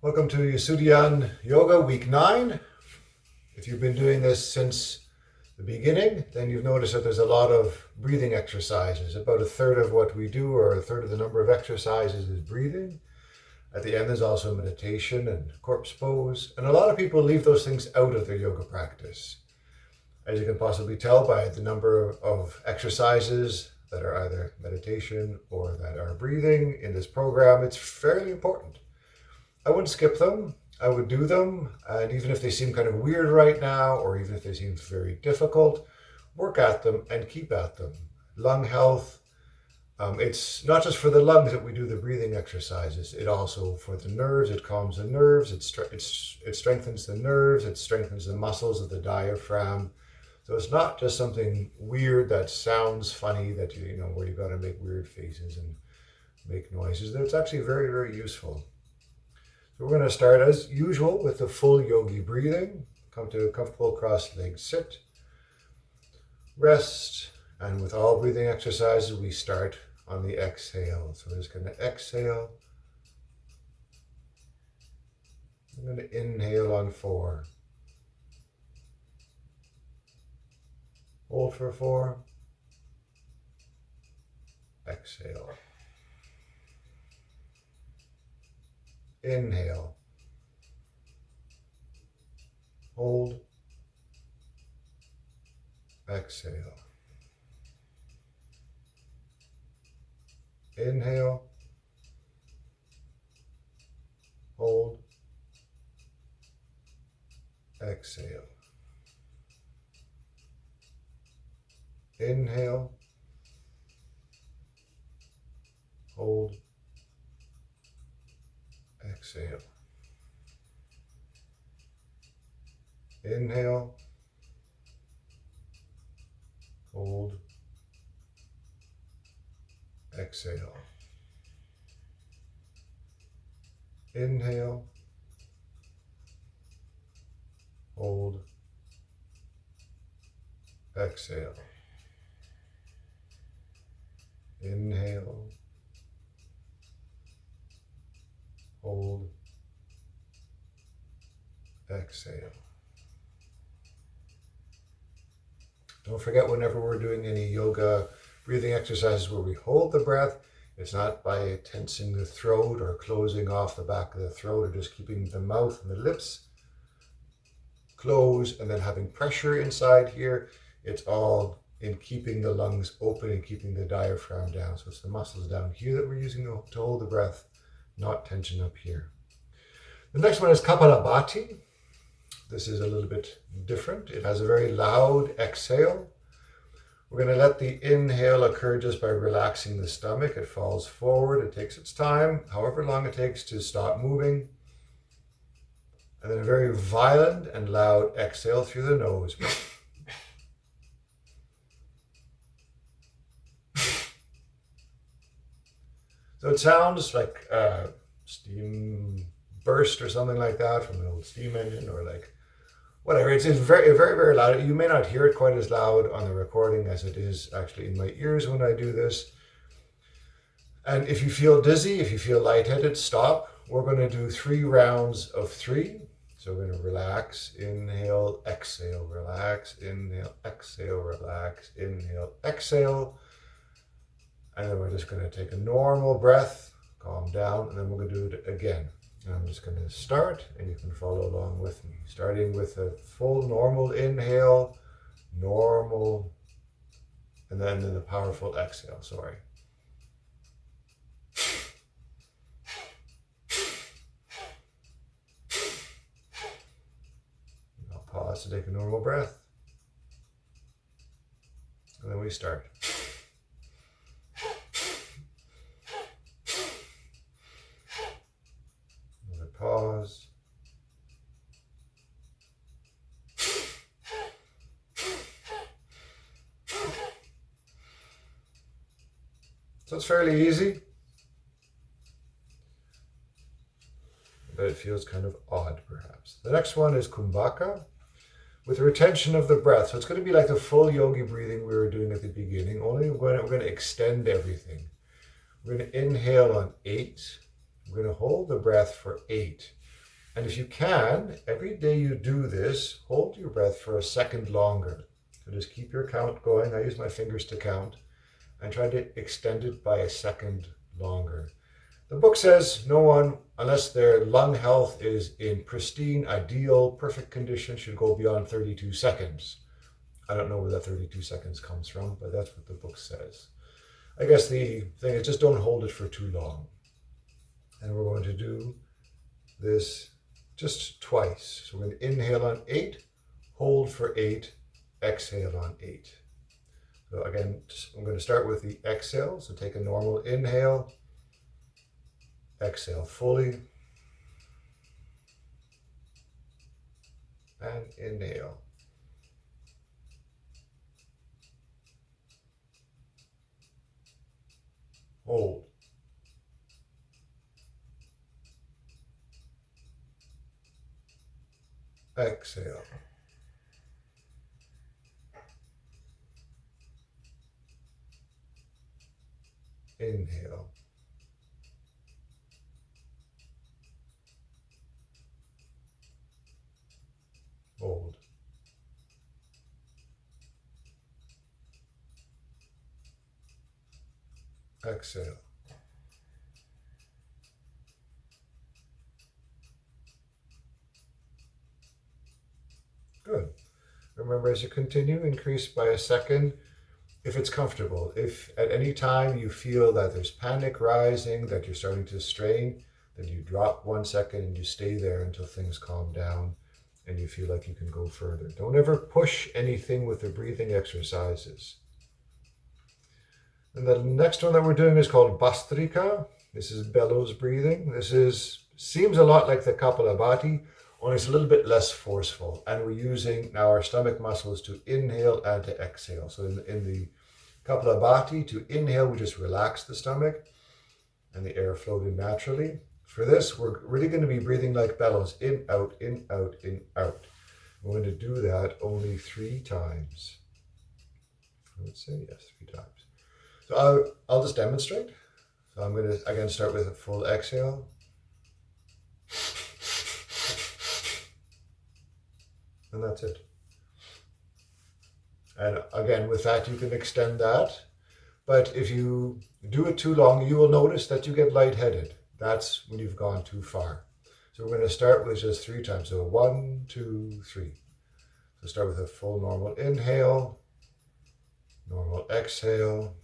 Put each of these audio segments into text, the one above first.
Welcome to Yesudian Yoga Week 9. If you've been doing this since the beginning, then you've noticed that there's a lot of breathing exercises. About a third of what we do, or a third of the number of exercises, is breathing. At the end, there's also meditation and corpse pose. And a lot of people leave those things out of their yoga practice. As you can possibly tell by the number of exercises that are either meditation or that are breathing in this program, it's fairly important. I wouldn't skip them. I would do them. And even if they seem kind of weird right now, or even if they seem very difficult, work at them and keep at them. Lung health. It's not just for the lungs that we do the breathing exercises. It also for the nerves. It calms the nerves. It strengthens the nerves. It strengthens the muscles of the diaphragm. So it's not just something weird that sounds funny, that where you got to make weird faces and make noises. It's actually very, very useful. So we're going to start as usual with the full yogi breathing. Come to a comfortable cross-legged sit. Rest. And with all breathing exercises, we start on the exhale. So we're just going to exhale. I'm going to inhale on 4. Hold for 4. Exhale. Inhale. Hold. Exhale. Inhale. Hold. Exhale. Inhale. Hold. Exhale. Inhale. Hold. Exhale. Inhale. Hold. Exhale. Inhale. Hold. Exhale. Don't forget, whenever we're doing any yoga breathing exercises where we hold the breath, it's not by tensing the throat or closing off the back of the throat, or just keeping the mouth and the lips closed and then having pressure inside here. It's all in keeping the lungs open and keeping the diaphragm down. So it's the muscles down here that we're using to hold the breath, not tension up here. The next one is Kapalabhati. This is a little bit different. It has a very loud exhale. We're going to let the inhale occur just by relaxing the stomach. It falls forward. It takes its time, however long it takes to stop moving. And then a very violent and loud exhale through the nose. So it sounds like a steam burst or something like that from an old steam engine, or like whatever. It's very, very, very loud. You may not hear it quite as loud on the recording as it is actually in my ears when I do this. And if you feel dizzy, if you feel lightheaded, stop. We're going to do 3 rounds of 3. So we're going to relax, inhale, exhale, relax, inhale, exhale, relax, inhale, exhale. And then we're just going to take a normal breath, calm down, and then we're going to do it again. And I'm just going to start, and you can follow along with me. Starting with a full normal inhale, normal, and then the powerful exhale, sorry. I'll pause to take a normal breath. And then we start. Pause. So it's fairly easy, but it feels kind of odd perhaps. The next one is Kumbhaka, with retention of the breath. So it's going to be like the full yogi breathing we were doing at the beginning, only we're going to extend everything. We're going to inhale on 8. We're going to hold the breath for 8. And if you can, every day you do this, hold your breath for a second longer. So just keep your count going. I use my fingers to count and try to extend it by a second longer. The book says no one, unless their lung health is in pristine, ideal, perfect condition, should go beyond 32 seconds. I don't know where that 32 seconds comes from, but that's what the book says. I guess the thing is just don't hold it for too long. And we're going to do this just twice. So we're going to inhale on 8, hold for 8, exhale on 8. So again, I'm going to start with the exhale. So take a normal inhale, exhale fully, and inhale. Hold. Exhale. Inhale. Hold. Exhale. Good. Remember, as you continue, increase by a second if it's comfortable. If at any time you feel that there's panic rising, that you're starting to strain, then you drop 1 second and you stay there until things calm down and you feel like you can go further. Don't ever push anything with the breathing exercises. And the next one that we're doing is called Bhastrika. This is bellows breathing. Seems a lot like the Kapalabhati, only it's a little bit less forceful. And we're using now our stomach muscles to inhale and to exhale. So in the Kapalabhati, to inhale, we just relax the stomach and the air flowed in naturally. For this, we're really going to be breathing like bellows, in, out, in, out, in, out. We're going to do that only 3 times. I would say yes, 3 times. So I'll just demonstrate. So I'm going to again start with a full exhale. And that's it. And again, with that, you can extend that. But if you do it too long, you will notice that you get lightheaded. That's when you've gone too far. So we're going to start with just 3 times. So 1, 2, 3. So start with a full normal inhale, normal exhale.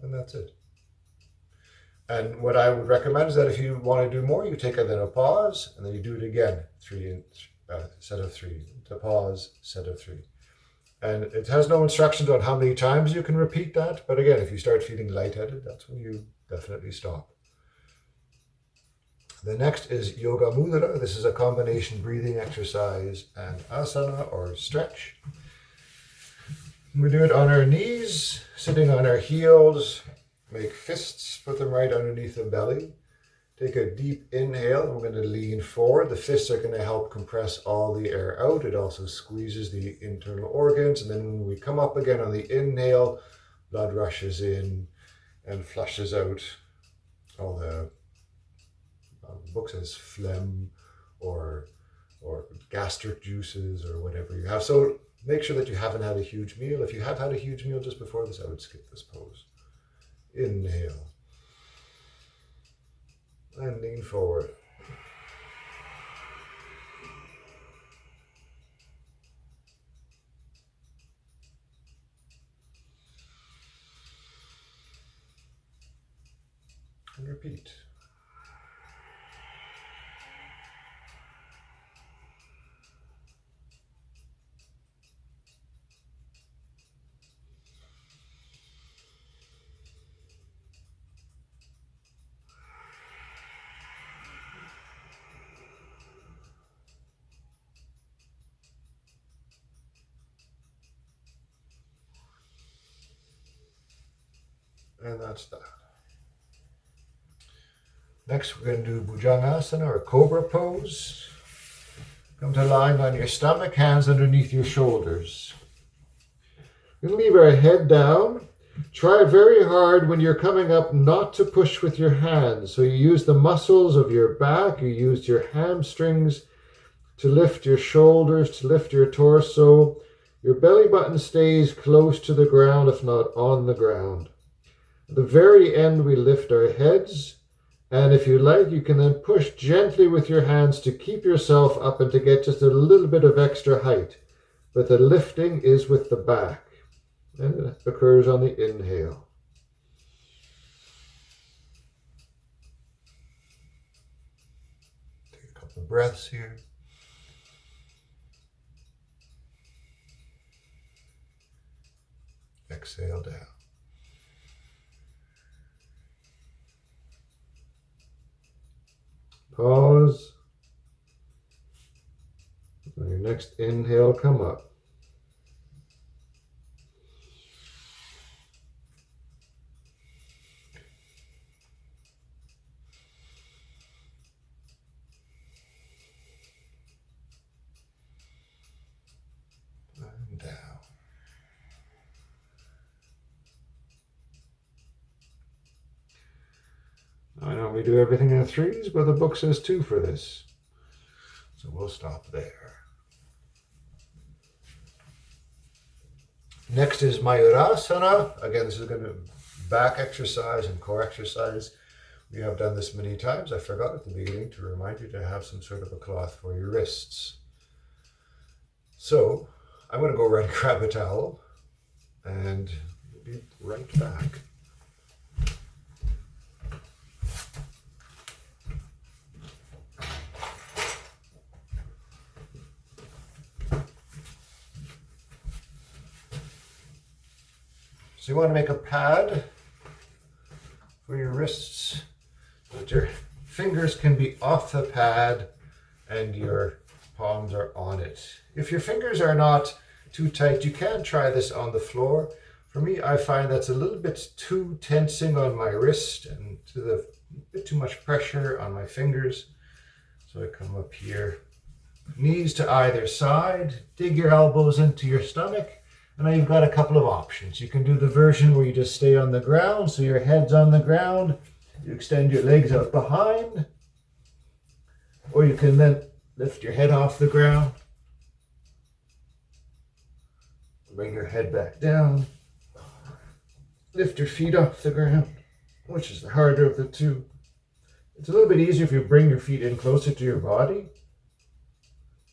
And that's it. And what I would recommend is that if you want to do more, you take then a pause, and then you do it again, set of 3, to pause, set of 3. And it has no instructions on how many times you can repeat that, but again, if you start feeling lightheaded, that's when you definitely stop. The next is Yoga-Mudra. This is a combination breathing exercise and asana or stretch. We do it on our knees, sitting on our heels. Make fists, put them right underneath the belly. Take a deep inhale, and we're going to lean forward. The fists are going to help compress all the air out. It also squeezes the internal organs. And then when we come up again on the inhale, blood rushes in and flushes out all the book says phlegm or gastric juices or whatever you have. So make sure that you haven't had a huge meal. If you have had a huge meal just before this, I would skip this pose. Inhale. And lean forward. And repeat. And that's that. Next, we're going to do Bhujangasana or Cobra pose. Come to lying on your stomach, hands underneath your shoulders. We're going to leave our head down, Try very hard when you're coming up not to push with your hands. So you use the muscles of your back, you use your hamstrings to lift your shoulders, to lift your torso. Your belly button stays close to the ground, if not on the ground. At the very end, we lift our heads. And if you like, you can then push gently with your hands to keep yourself up and to get just a little bit of extra height. But the lifting is with the back. And it occurs on the inhale. Take a couple of breaths here. Exhale down. Pause. On your next inhale, come up. And down. I normally do everything in threes, but the book says 2 for this. So we'll stop there. Next is Mayurasana. Again, this is going to be back exercise and core exercise. We have done this many times. I forgot at the beginning to remind you to have some sort of a cloth for your wrists. So I'm going to go right and grab a towel and we'll be right back. So you want to make a pad for your wrists so that your fingers can be off the pad and your palms are on it. If your fingers are not too tight, you can try this on the floor. For me, I find that's a little bit too tensing on my wrist and a bit too much pressure on my fingers. So I come up here, knees to either side, dig your elbows into your stomach. And now you've got a couple of options. You can do the version where you just stay on the ground, so your head's on the ground. You extend your legs out behind. Or you can then lift your head off the ground. Bring your head back down. Lift your feet off the ground, which is the harder of the two. It's a little bit easier if you bring your feet in closer to your body.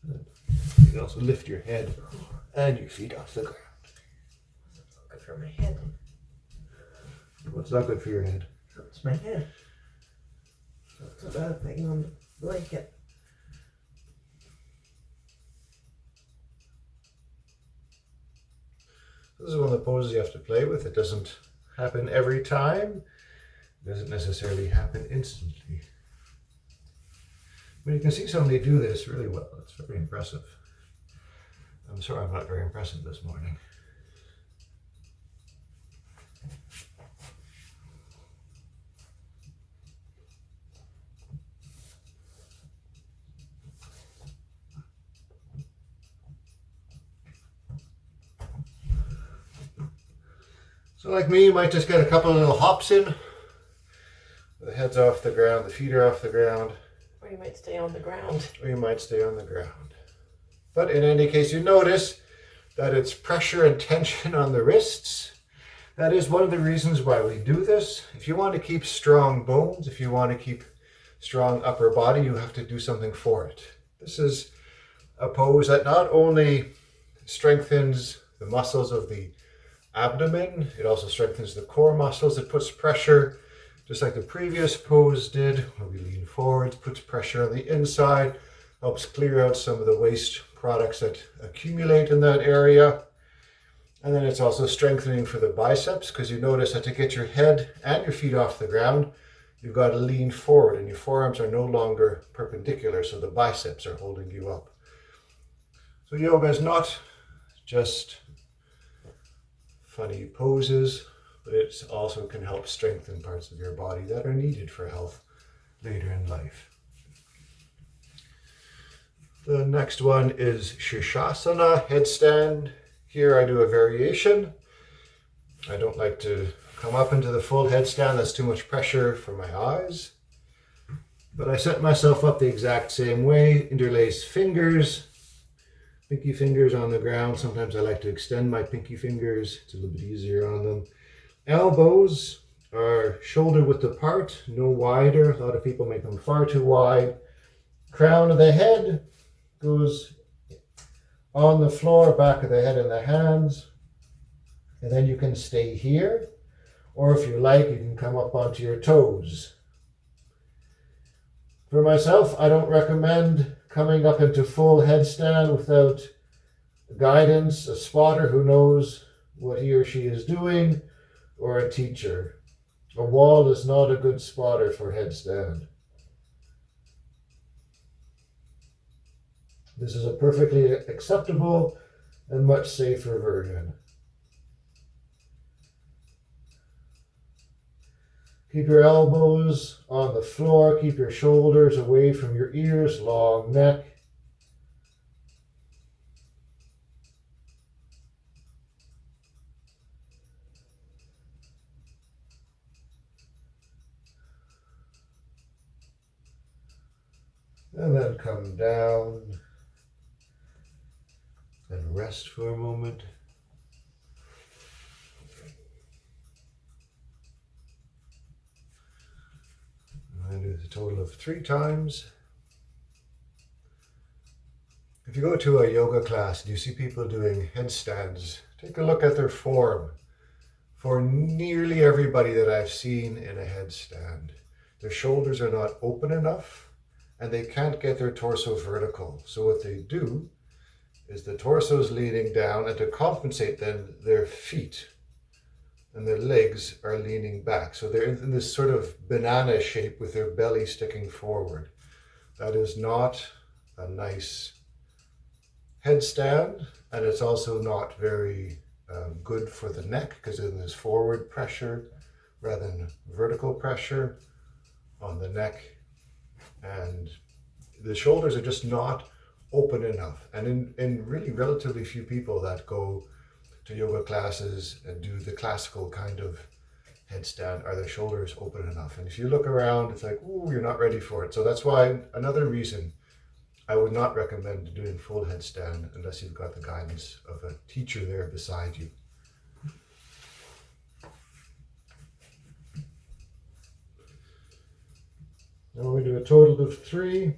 You can also lift your head and your feet off the ground. Good for my head. What's not good for your head? Hurts my head. That's a bad thing on the blanket. This is one of the poses you have to play with. It doesn't happen every time. It doesn't necessarily happen instantly. But you can see somebody do this really well. It's very impressive. I'm sorry I'm not very impressive this morning. So like me, you might just get a couple of little hops in. The head's off the ground, the feet are off the ground. Or you might stay on the ground. Or you might stay on the ground. But in any case, you notice that it's pressure and tension on the wrists. That is one of the reasons why we do this. If you want to keep strong bones, if you want to keep strong upper body, you have to do something for it. This is a pose that not only strengthens the muscles of the abdomen, it also strengthens the core muscles. It puts pressure, just like the previous pose did, where we lean forward, puts pressure on the inside, helps clear out some of the waste products that accumulate in that area. And then it's also strengthening for the biceps, because you notice that to get your head and your feet off the ground, you've got to lean forward and your forearms are no longer perpendicular, so the biceps are holding you up. So yoga is not just funny poses, but it also can help strengthen parts of your body that are needed for health later in life. The next one is Sirshasana, headstand. Here I do a variation. I don't like to come up into the full headstand. That's too much pressure for my eyes. But I set myself up the exact same way. Interlace fingers, pinky fingers on the ground. Sometimes I like to extend my pinky fingers. It's a little bit easier on them. Elbows are shoulder width apart, no wider. A lot of people make them far too wide. Crown of the head goes on the floor, back of the head and the hands. And then you can stay here. Or if you like, you can come up onto your toes. For myself, I don't recommend coming up into full headstand without guidance, a spotter who knows what he or she is doing, or a teacher. A wall is not a good spotter for headstand. This is a perfectly acceptable and much safer version. Keep your elbows on the floor. Keep your shoulders away from your ears, long neck. And then come down and rest for a moment. I do a total of 3 times. If you go to a yoga class and you see people doing headstands, take a look at their form. For nearly everybody that I've seen in a headstand, their shoulders are not open enough and they can't get their torso vertical. So what they do is the torso is leaning down, and to compensate then their feet and their legs are leaning back. So they're in this sort of banana shape with their belly sticking forward. That is not a nice headstand, and it's also not very good for the neck, because then there's forward pressure rather than vertical pressure on the neck, and the shoulders are just not open enough. And in really relatively few people that go to yoga classes and do the classical kind of headstand are their shoulders open enough. And if you look around, it's like, ooh, you're not ready for it. So that's why another reason I would not recommend doing full headstand unless you've got the guidance of a teacher there beside you. Now we do a total of 3.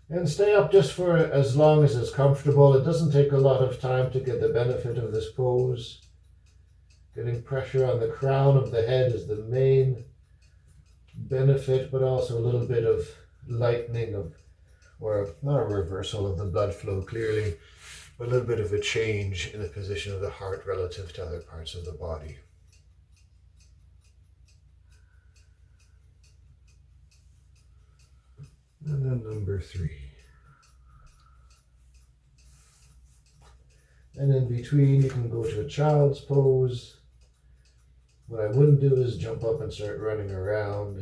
And stay up just for as long as it's comfortable. It doesn't take a lot of time to get the benefit of this pose. Getting pressure on the crown of the head is the main benefit, but also a little bit of lightening of, or not a reversal of the blood flow clearly, but a little bit of a change in the position of the heart relative to other parts of the body. And then number 3. And in between, you can go to a child's pose. What I wouldn't do is jump up and start running around.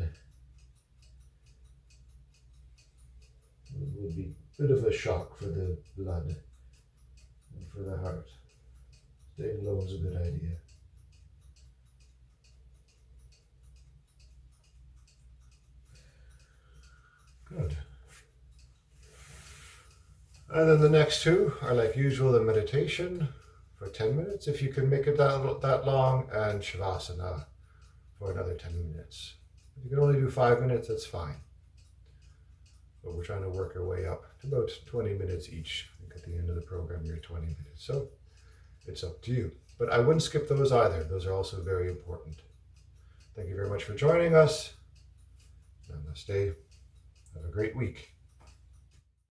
It would be a bit of a shock for the blood and for the heart. Staying low is a good idea. Good. And then the next 2 are like usual, the meditation for 10 minutes, if you can make it that long, and Savasana for another 10 minutes. If you can only do 5 minutes, that's fine. But we're trying to work our way up to about 20 minutes each. I think at the end of the program, you're 20 minutes. So it's up to you. But I wouldn't skip those either. Those are also very important. Thank you very much for joining us. Namaste. Have a great week.